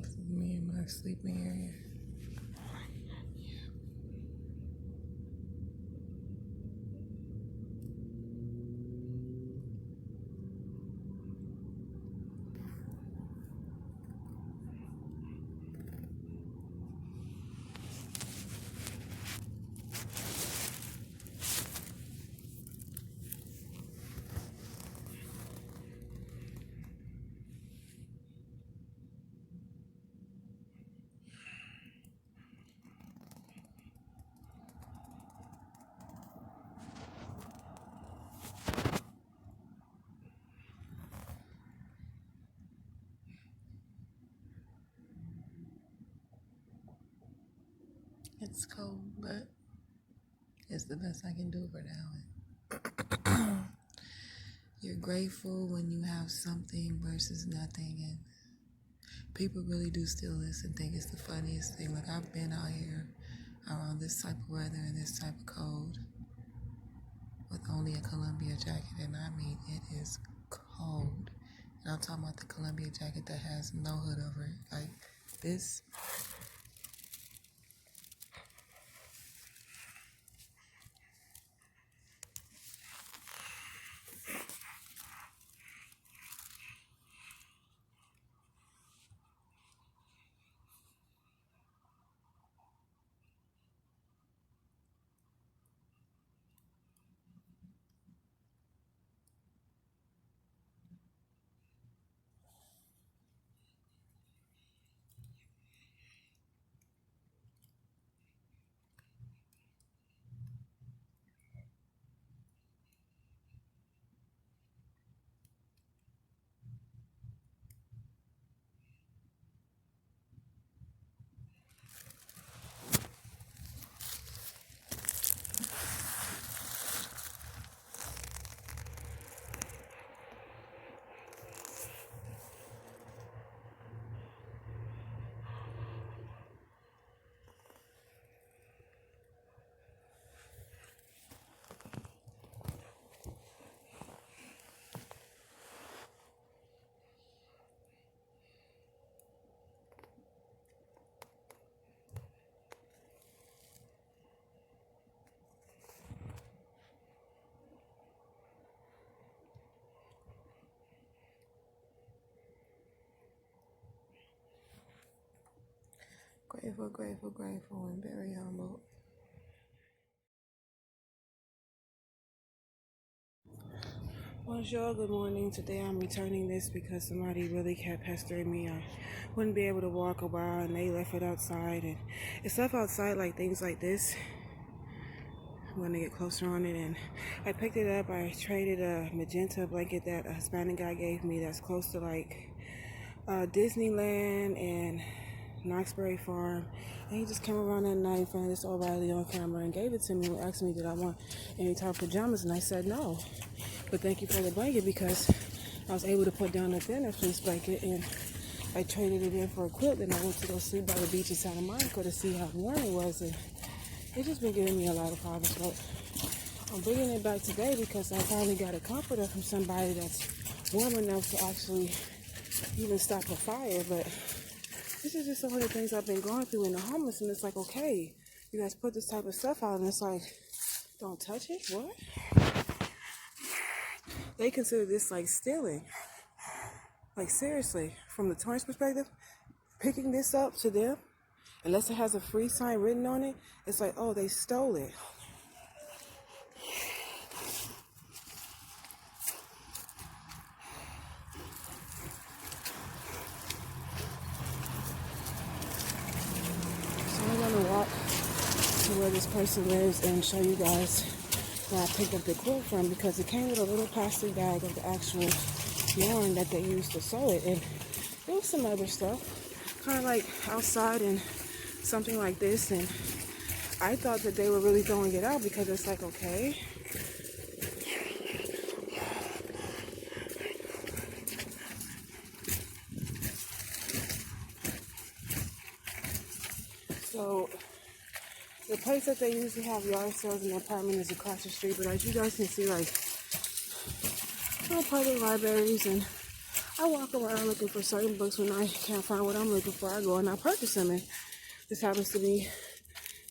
This is me in my sleeping area. It's cold, but it's the best I can do for now. You're grateful when you have something versus nothing, and people really do steal this and think it's the funniest thing. Like, I've been out here around this type of weather and this type of cold with only a Columbia jacket, and I mean, it is cold. And I'm talking about the Columbia jacket that has no hood over it. Like, this. Grateful, grateful, grateful, and very humble. Bonjour, good morning. Today I'm returning this because somebody really kept pestering me. I wouldn't be able to walk a while and they left it outside. And it's left outside like things like this. I'm going to get closer on it. And I picked it up. I traded a magenta blanket that a Hispanic guy gave me that's close to like Disneyland and Knoxbury Farm, and he just came around that night in front of this old Riley on camera and gave it to me and asked me did I want any type of pajamas, and I said no, but thank you for the blanket because I was able to put down a thinner fleece blanket, and I traded it in for a quilt. Then I went to go sleep by the beach in Santa Monica to see how warm it was, and it's just been giving me a lot of problems. But I'm bringing it back today because I finally got a comforter from somebody that's warm enough to actually even stop a fire. But this is just some of the things I've been going through in the homeless, and it's like, okay, you guys put this type of stuff out, and it's like, don't touch it? What? They consider this like stealing. Like, seriously, from the Torrance perspective, picking this up to them, unless it has a free sign written on it, it's like, oh, they stole it. So I'm going to walk to where this person lives and show you guys where I picked up the quilt from, because it came with a little plastic bag of the actual yarn that they used to sew it, and there was some other stuff kind of like outside and something like this, and I thought that they were really throwing it out because it's like, okay, so the place that they usually have yard sales in the apartment is across the street, but as you guys can see, like, public libraries and I walk around looking for certain books. When I can't find what I'm looking for, I go and I purchase them. And this happens to be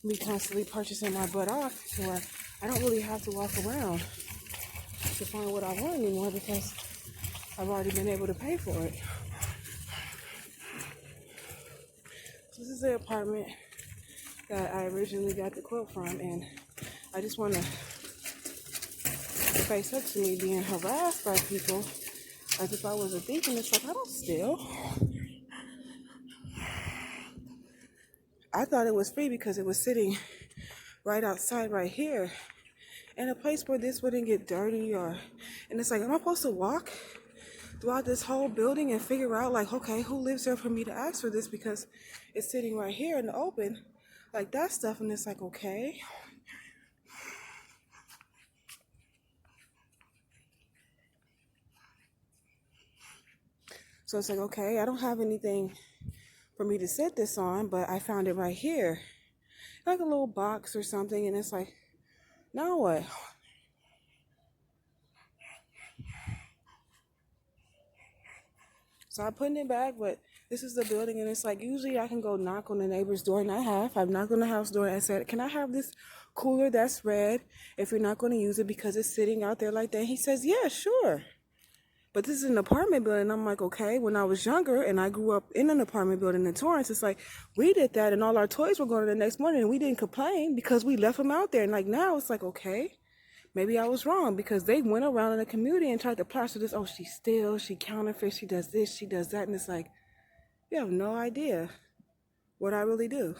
me constantly purchasing my butt off, where I don't really have to walk around to find what I want anymore because I've already been able to pay for it. So this is the apartment that I originally got the quote from, and I just want to face up to me being harassed by people as if I was a thief, and it's like, I don't steal. I thought it was free because it was sitting right outside right here in a place where this wouldn't get dirty, and it's like, am I supposed to walk throughout this whole building and figure out, like, okay, who lives there for me to ask for this because it's sitting right here in the open, like that stuff, and it's like, okay. So it's like, okay, I don't have anything for me to set this on, but I found it right here, like a little box or something, and it's like, now what? So I'm putting it back, but this is the building, and it's like, usually I can go knock on the neighbor's door, and I've knocked on the house door and said, can I have this cooler that's red if you're not going to use it because it's sitting out there like that? He says, yeah, sure. But this is an apartment building. I'm like, okay, when I was younger and I grew up in an apartment building in Torrance, it's like, we did that and all our toys were going the next morning and we didn't complain because we left them out there. And like now it's like, okay, maybe I was wrong because they went around in the community and tried to plaster this, oh, she steals, she counterfeits, she does this, she does that. And it's like, you have no idea what I really do.